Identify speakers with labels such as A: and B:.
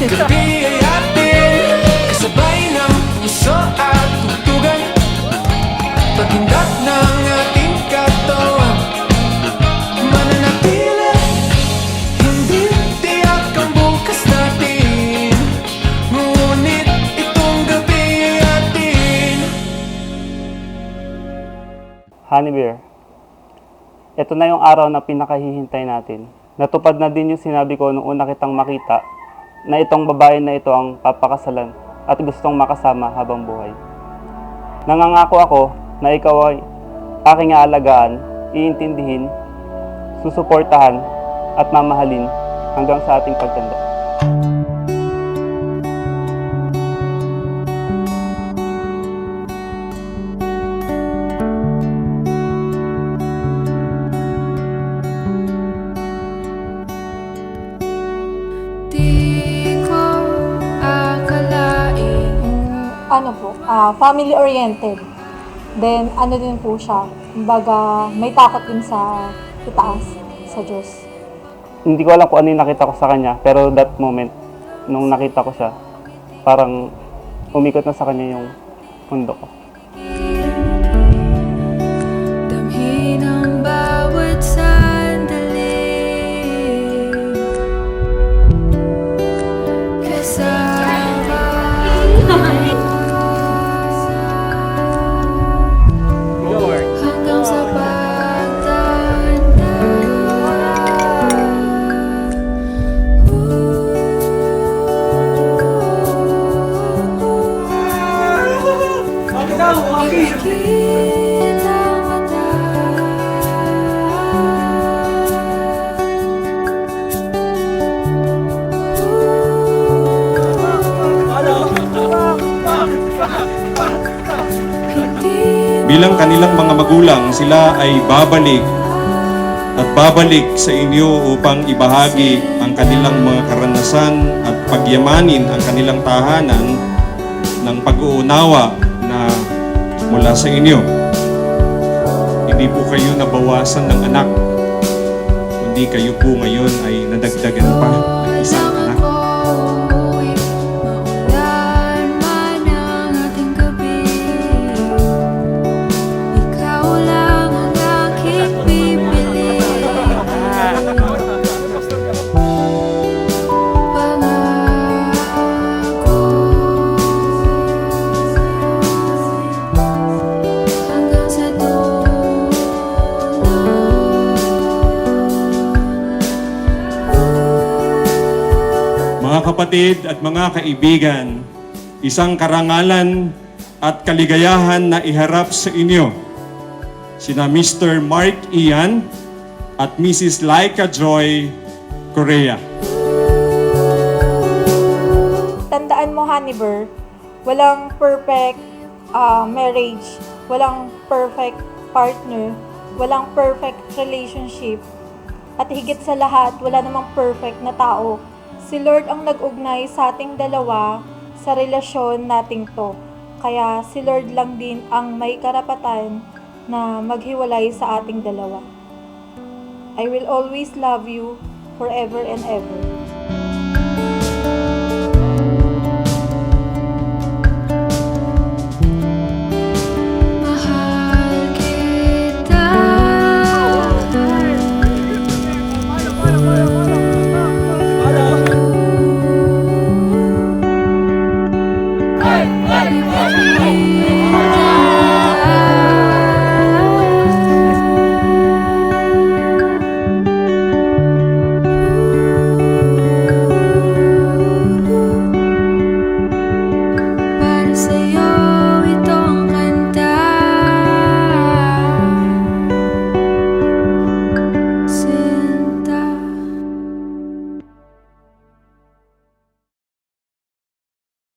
A: gabi ay atin, kasabay ng puso at tugtugan, paghindak ng ating katawan, mananatili, hindi tiyak ang bukas natin, ngunit itong gabi ay atin.
B: Honey Bear, ito na yung araw na pinakahihintay natin. Natupad na din yung sinabi ko nung una kitang makita na itong babae na ito ang papakasalan at gustong makasama habang buhay. Nangangako ako na ikaw ay aking aalagaan, iintindihin, susuportahan at mamahalin hanggang sa ating pagtanda.
C: Family-oriented. Then, ano din po siya, kumbaga, may takot din sa itaas, sa Diyos.
B: Hindi ko alam kung ano yung nakita ko sa kanya, pero that moment, nung nakita ko siya, parang umikot na sa kanya yung mundo ko.
D: Damhin ang bawat sandali, kasama hanggang sa pagtanda. Kilang mata,
E: Bilang kanilang mga magulang, sila ay babalik at babalik sa inyo upang ibahagi ang kanilang mga karanasan at pagyamanin ang kanilang tahanan ng pag-uunawa na mula sa inyo. Hindi po kayo nabawasan ng anak, kundi kayo po ngayon ay nadagdagan pa ng isang anak.
D: ako'y maulan man ang ating gabi, ikaw lang ang aking pipili. Pangako hanggang sa dulo.
E: Mga kapatid at mga kaibigan, isang karangalan at kaligayahan na iharap sa inyo sina Mr. Mark Ian at Mrs. Laika Joy Correa.
C: Tandaan mo, Honey Bear, walang perfect marriage, walang perfect partner, walang perfect relationship, at higit sa lahat, wala namang perfect na tao. Si Lord ang nag-ugnay sa ating dalawa sa relasyon nating to. Kaya si Lord lang din ang may karapatan na maghiwalay sa ating dalawa. I will always love you forever and ever.